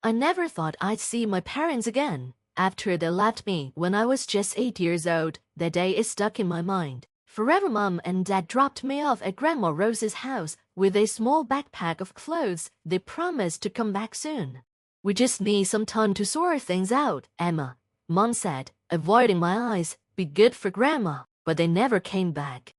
I never thought I'd see my parents again. After they left me when I was just 8 years old, that day is stuck in my mind. Forever. Mom and Dad dropped me off at Grandma Rose's house with a small backpack of clothes. They promised to come back soon. We just need some time to sort things out, Emma, Mom said, avoiding my eyes. Be good for Grandma. But they never came back.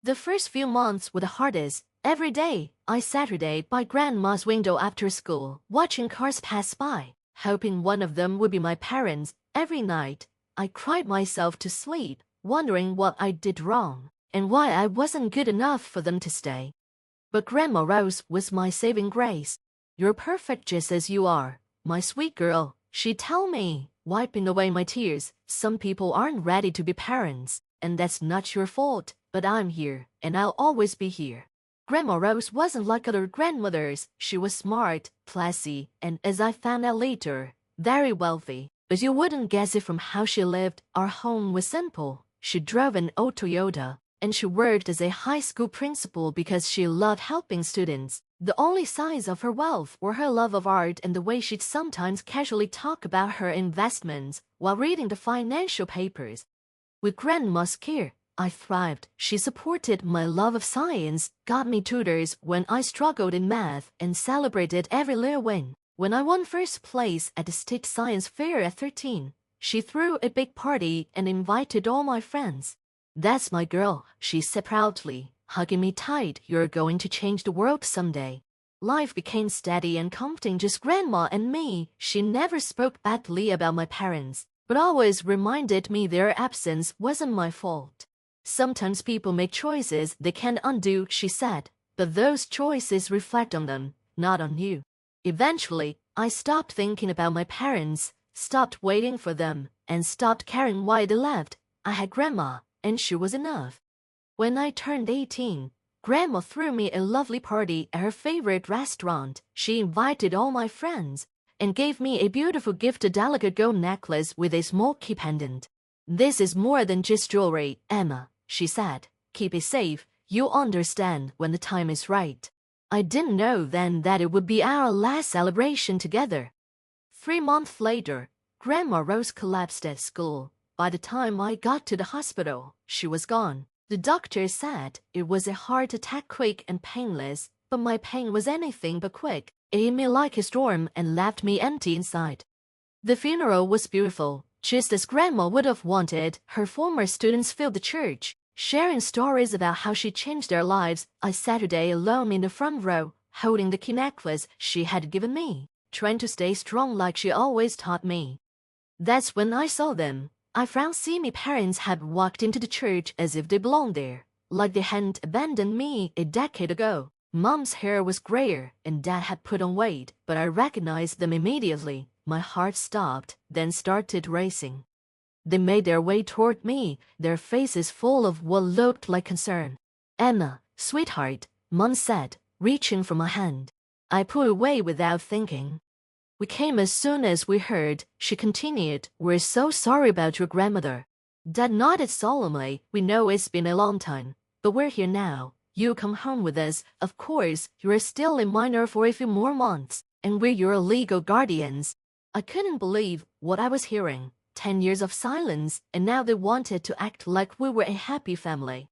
The first few months were the hardest. Every day, I sat by Grandma's window after school, watching cars pass by, hoping one of them would be my parents. Every night, I cried myself to sleep, wondering what I did wrong, and why I wasn't good enough for them to stay. But Grandma Rose was my saving grace. You're perfect just as you are, my sweet girl, she'd tell me, wiping away my tears. Some people aren't ready to be parents, and that's not your fault, but I'm here, and I'll always be here. Grandma Rose wasn't like other grandmothers. She was smart, classy, and as I found out later, very wealthy. But you wouldn't guess it from how she lived. Our home was simple. She drove an old Toyota, and she worked as a high school principal because she loved helping students. The only signs of her wealth were her love of art and the way she'd sometimes casually talk about her investments while reading the financial papers. With Grandma's care, I thrived. She supported my love of science, got me tutors when I struggled in math, and celebrated every little win. When I won first place at the state science fair at 13, she threw a big party and invited all my friends. That's my girl, she said proudly, hugging me tight. You're going to change the world someday. Life became steady and comforting, just Grandma and me. She never spoke badly about my parents, but always reminded me their absence wasn't my fault. Sometimes people make choices they can't undo, she said, but those choices reflect on them, not on you. Eventually, I stopped thinking about my parents, stopped waiting for them, and stopped caring why they left. I had Grandma, and she was enough. When I turned 18, Grandma threw me a lovely party at her favorite restaurant. She invited all my friends and gave me a beautiful gift, a delicate gold necklace with a small key pendant. This is more than just jewelry, Emma, she said. Keep it safe. You'll understand when the time is right. I didn't know then that it would be our last celebration together. 3 months later, Grandma Rose collapsed at school. By the time I got to the hospital, she was gone. The doctor said it was a heart attack, quick and painless, but my pain was anything but quick. It hit me like a storm and left me empty inside. The funeral was beautiful, just as Grandma would have wanted. Her former students filled the church, sharing stories about how she changed their lives. I sat alone in the front row, holding the key necklace she had given me, trying to stay strong like she always taught me. That's when I saw them. I found my parents had walked into the church as if they belonged there, like they hadn't abandoned me a decade ago. Mom's hair was grayer, and Dad had put on weight, but I recognized them immediately. My heart stopped, then started racing. They made their way toward me, their faces full of what looked like concern. Emma, sweetheart, Mom said, reaching for my hand. I pulled away without thinking. We came as soon as we heard, she continued. We're so sorry about your grandmother. Dad nodded solemnly. We know it's been a long time, but we're here now. You come home with us. Of course, you're still a minor for a few more months, and we're your legal guardians. I couldn't believe what I was hearing. 10 years of silence, and now they wanted to act like we were a happy family.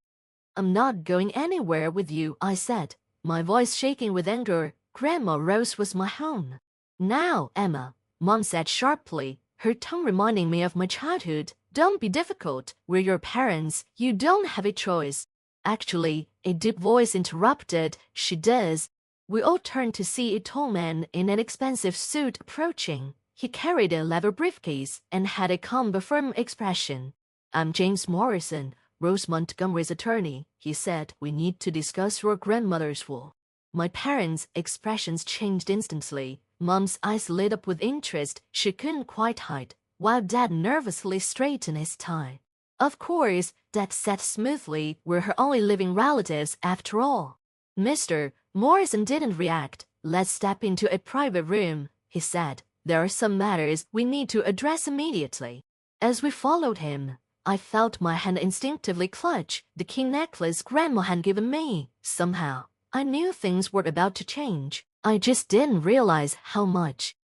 I'm not going anywhere with you, I said, my voice shaking with anger. Grandma Rose was my home. Now, Emma, Mom said sharply, her tone reminding me of my childhood. Don't be difficult. We're your parents. You don't have a choice. Actually, a deep voice interrupted. She does. We all turned to see a tall man in an expensive suit approaching. He carried a leather briefcase and had a calm but firm expression. I'm James Morrison, Rose Montgomery's attorney, he said. We need to discuss your grandmother's will. My parents' expressions changed instantly. Mom's eyes lit up with interest she couldn't quite hide, while Dad nervously straightened his tie. Of course, Dad said smoothly, we're her only living relatives after all. Mr. Morrison didn't react. Let's step into a private room, he said. There are some matters we need to address immediately. As we followed him, I felt my hand instinctively clutch the key necklace Grandma had given me. Somehow, I knew things were about to change. I just didn't realize how much.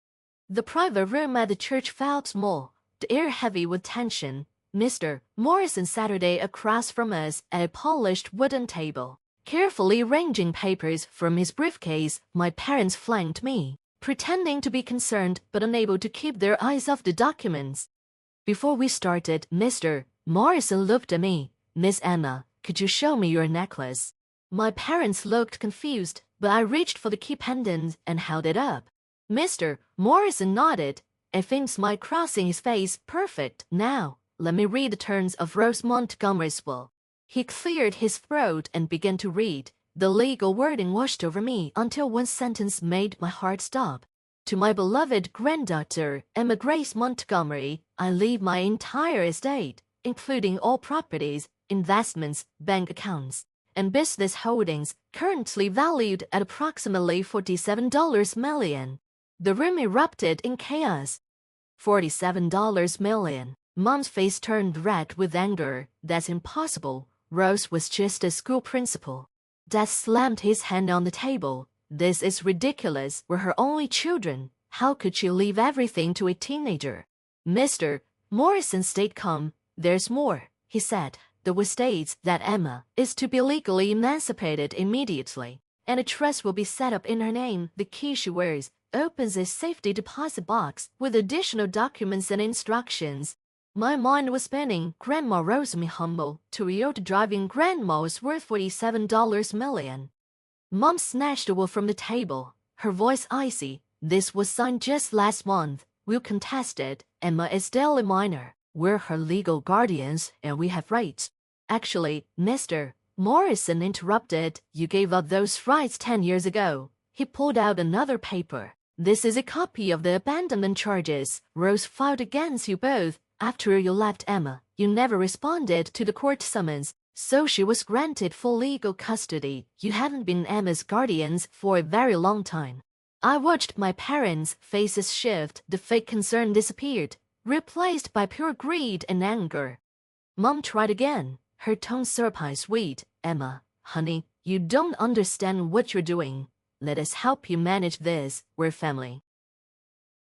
The private room at the church felt small, the air heavy with tension. Mr. Morrison sat across from us at a polished wooden table. Carefully arranging papers from his briefcase, my parents flanked me, pretending to be concerned but unable to keep their eyes off the documents. Before we started, Mr. Morrison looked at me. "Miss Emma, could you show me your necklace?" My parents looked confused, but I reached for the key pendant and held it up. Mr. Morrison nodded, a faint smile crossing his face. "Perfect. Now, let me read the terms of Rose Montgomery's will." He cleared his throat and began to read. The legal wording washed over me until one sentence made my heart stop. "To my beloved granddaughter, Emma Grace Montgomery, I leave my entire estate, including all properties, investments, bank accounts, and business holdings, currently valued at approximately $47 million. The room erupted in chaos. $47 million. Mom's face turned red with anger. "That's impossible. Rose was just a school principal." Dad slammed his hand on the table. "This is ridiculous. We're her only children. How could she leave everything to a teenager?" Mr. Morrison stayed calm. "There's more," he said. "The will states that Emma is to be legally emancipated immediately, and a trust will be set up in her name. The key she wears opens a safety deposit box with additional documents and instructions." My mind was spinning. Grandma Rose, me humble, Toyota driving grandma was worth $47 million. Mom snatched the will from the table, her voice icy. "This was signed just last month. We'll contest it. Emma is still a minor. We're her legal guardians, and we have rights." "Actually, Mr. Morrison interrupted, you gave up those rights 10 years ago." He pulled out another paper. "This is a copy of the abandonment charges Rose filed against you both. After you left Emma, you never responded to the court summons, so she was granted full legal custody. You haven't been Emma's guardians for a very long time." I watched my parents' faces shift. The fake concern disappeared, replaced by pure greed and anger. Mom tried again, her tone surprised sweet. "Emma, honey, you don't understand what you're doing. Let us help you manage this. We're family."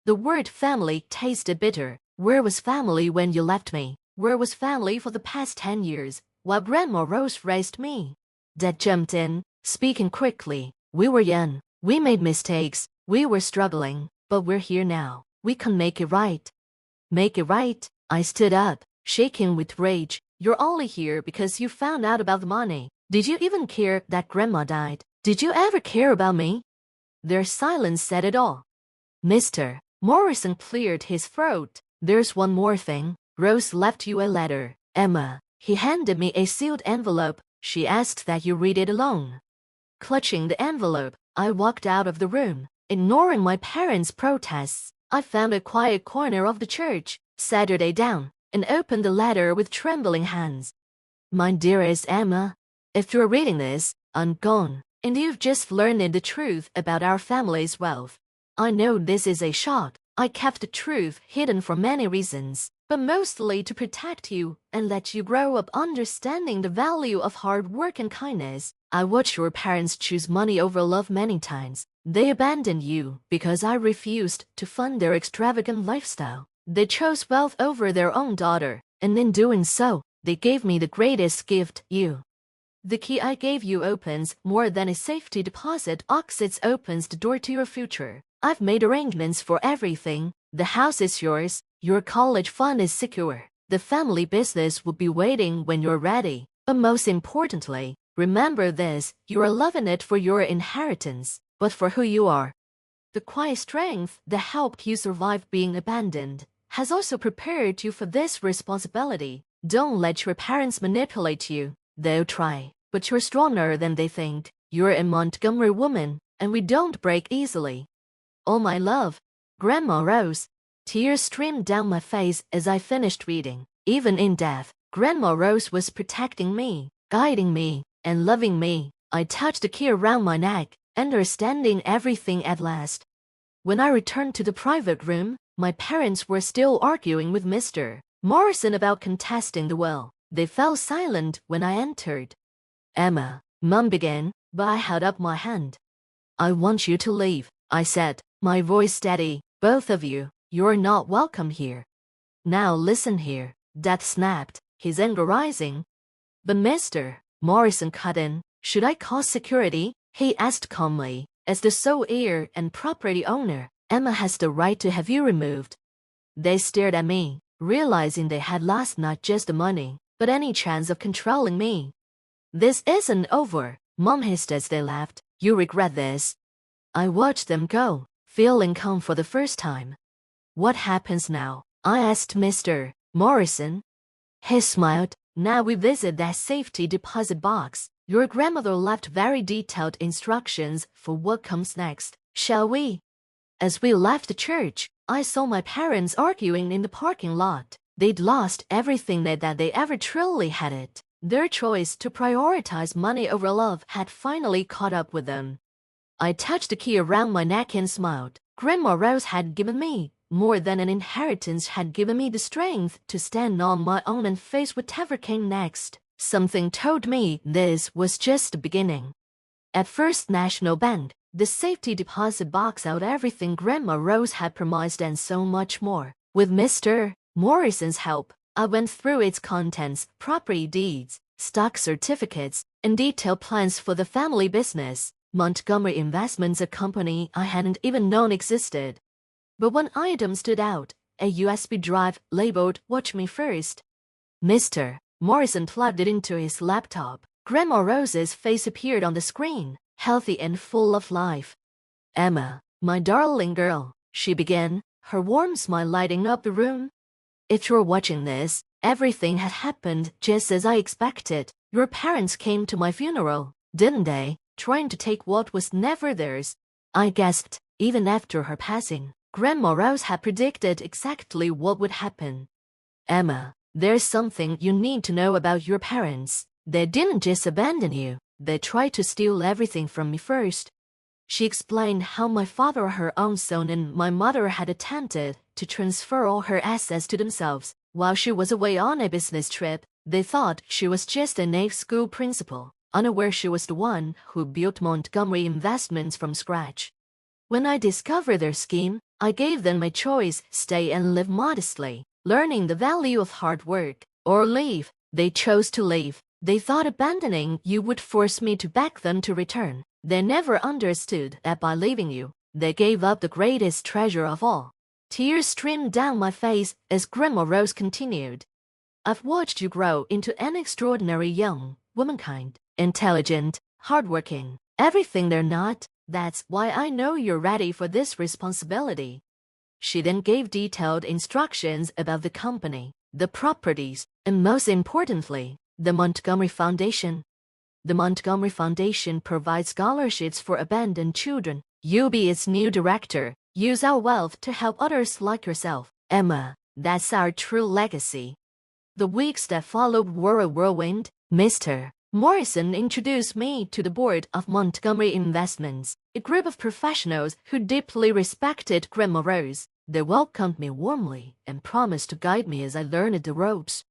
The word family tasted bitter. Where was family when you left me? Where was family for the past 10 years, while Grandma Rose raised me? Dad jumped in, speaking quickly. "We were young. We made mistakes. We were struggling. But we're here now. We can make it right." "Make it right?" I stood up, shaking with rage. "You're only here because you found out about the money. Did you even care that Grandma died? Did you ever care about me?" Their silence said it all. Mr. Morrison cleared his throat. "There's one more thing. Rose left you a letter, Emma." He handed me a sealed envelope. "She asked that you read it alone." Clutching the envelope, I walked out of the room, ignoring my parents' protests. I found a quiet corner of the church, sat it down, and opened the letter with trembling hands. "My dearest Emma, if you're reading this, I'm gone, and you've just learned the truth about our family's wealth. I know this is a shock. I kept the truth hidden for many reasons, but mostly to protect you and let you grow up understanding the value of hard work and kindness. I watched your parents choose money over love many times. They abandoned you because I refused to fund their extravagant lifestyle. They chose wealth over their own daughter, and in doing so, they gave me the greatest gift, you. The key I gave you opens more than a safety deposit box. It opens the door to your future. I've made arrangements for everything. The house is yours. Your college fund is secure. The family business will be waiting when you're ready. But most importantly, remember this, you are loving it for your inheritance, but for who you are. The quiet strength that helped you survive being abandoned has also prepared you for this responsibility. Don't let your parents manipulate you. They'll try, but you're stronger than they think. You're a Montgomery woman, and we don't break easily. All my love, Grandma Rose." Tears streamed down my face as I finished reading. Even in death, Grandma Rose was protecting me, guiding me, and loving me. I touched the key around my neck, understanding everything at last. When I returned to the private room, my parents were still arguing with Mr. Morrison about contesting the will. They fell silent when I entered. "Emma," Mom began, but I held up my hand. "I want you to leave," I said, my voice steady. Both of you, you're not welcome here. Now listen here, Dad snapped, his anger rising. But Mr. Morrison cut in. Should I call security? He asked calmly. As the sole heir and property owner, Emma has the right to have you removed. They stared at me, realizing they had lost not just the money, but any chance of controlling me. This isn't over, Mom hissed as they laughed. You regret this. I watched them go, feeling calm for the first time. What happens now? I asked Mr. Morrison. He smiled. Now we visit that safety deposit box. Your grandmother left very detailed instructions for what comes next. Shall we? As we left the church, I saw my parents arguing in the parking lot. They'd lost everything that they ever truly had it. Their choice to prioritize money over love had finally caught up with them. I touched the key around my neck and smiled. Grandma Rose had given me more than an inheritance, had given me the strength to stand on my own and face whatever came next. Something told me this was just the beginning. At First National Bank, the safety deposit box held everything Grandma Rose had promised and so much more. With Mr. Morrison's help, I went through its contents, property deeds, stock certificates, and detailed plans for the family business, Montgomery Investments, a company I hadn't even known existed. But one item stood out, a USB drive labeled "Watch Me First." Mr. Morrison plugged it into his laptop. Grandma Rose's face appeared on the screen, healthy and full of life. Emma, my darling girl, she began, her warm smile lighting up the room. If you're watching this, everything had happened just as I expected. Your parents came to my funeral, didn't they? Trying to take what was never theirs. I gasped. Even after her passing, Grandma Rose had predicted exactly what would happen. Emma, there's something you need to know about your parents. They didn't just abandon you. They tried to steal everything from me first. She explained how my father, her own son, and my mother had attempted to transfer all her assets to themselves. While she was away on a business trip, they thought she was just a naive school principal, unaware she was the one who built Montgomery Investments from scratch. When I discovered their scheme, I gave them a choice: stay and live modestly, learning the value of hard work, or leave. They chose to leave. They thought abandoning you would force me to beg them to return. They never understood that by leaving you, they gave up the greatest treasure of all. Tears streamed down my face as Grandma Rose continued. I've watched you grow into an extraordinary young womankind, intelligent, hardworking, everything they're not. That's why I know you're ready for this responsibility. She then gave detailed instructions about the company, the properties, and most importantly, the Montgomery Foundation. The Montgomery Foundation provides scholarships for abandoned children. You'll be its new director. Use our wealth to help others like yourself. Emma, that's our true legacy. The weeks that followed were a whirlwind. Mr. Morrison introduced me to the board of Montgomery Investments, a group of professionals who deeply respected Grandma Rose. They welcomed me warmly and promised to guide me as I learned the ropes.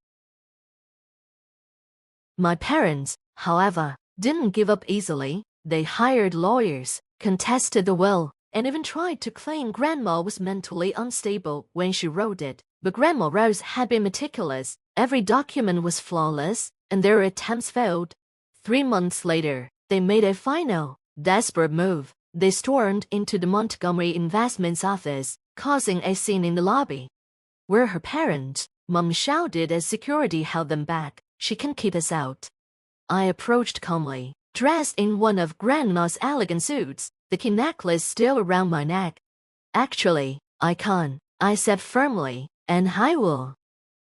My parents, however, didn't give up easily. They hired lawyers, contested the will, and even tried to claim Grandma was mentally unstable when she wrote it. But Grandma Rose had been meticulous. Every document was flawless, and their attempts failed. 3 months later, they made a final, desperate move. They stormed into the Montgomery Investments office, causing a scene in the lobby. "We're her parents," Mom shouted as security held them back. "She can keep us out." I approached calmly, dressed in one of Grandma's elegant suits, the key necklace still around my neck. "Actually, I can't," I said firmly, "and I will.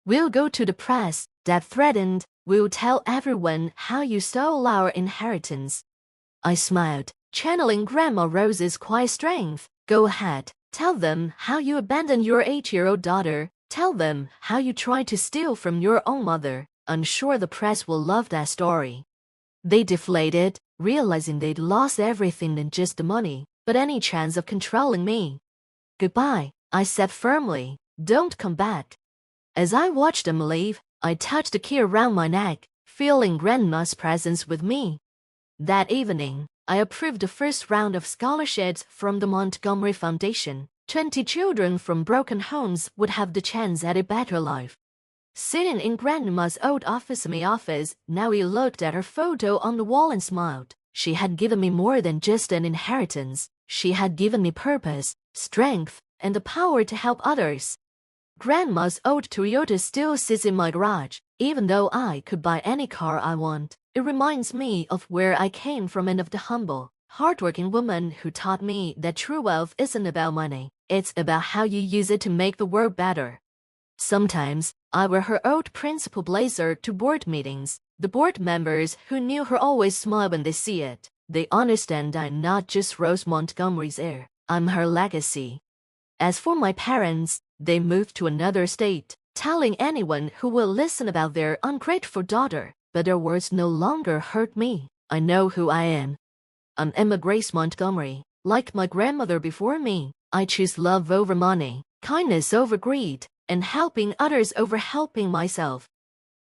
We'll go to the press," Dad threatened. "We'll tell everyone how you stole our inheritance." I smiled, channeling Grandma Rose's quiet strength. "Go ahead. Tell them how you abandoned your 8-year-old daughter. Tell them how you tried to steal from your own mother. I'm sure the press will love that story." They deflated, realizing they'd lost everything than just the money, but any chance of controlling me. "Goodbye," I said firmly. "Don't come back." As I watched them leave, I touched the key around my neck, feeling Grandma's presence with me. That evening, I approved the first round of scholarships from the Montgomery Foundation. 20 children from broken homes would have the chance at a better life. Sitting in Grandma's old office in my office, Naomi looked at her photo on the wall and smiled. She had given me more than just an inheritance. She had given me purpose, strength, and the power to help others. Grandma's old Toyota still sits in my garage. Even though I could buy any car I want, it reminds me of where I came from and of the humble, hardworking woman who taught me that true wealth isn't about money. It's about how you use it to make the world better. Sometimes, I wear her old principal blazer to board meetings. The board members who knew her always smile when they see it. They understand I'm not just Rose Montgomery's heir, I'm her legacy. As for my parents, they moved to another state, telling anyone who will listen about their ungrateful daughter, but their words no longer hurt me. I know who I am. I'm Emma Grace Montgomery. Like my grandmother before me, I choose love over money, kindness over greed, and helping others over helping myself.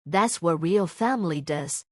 That's what real family does.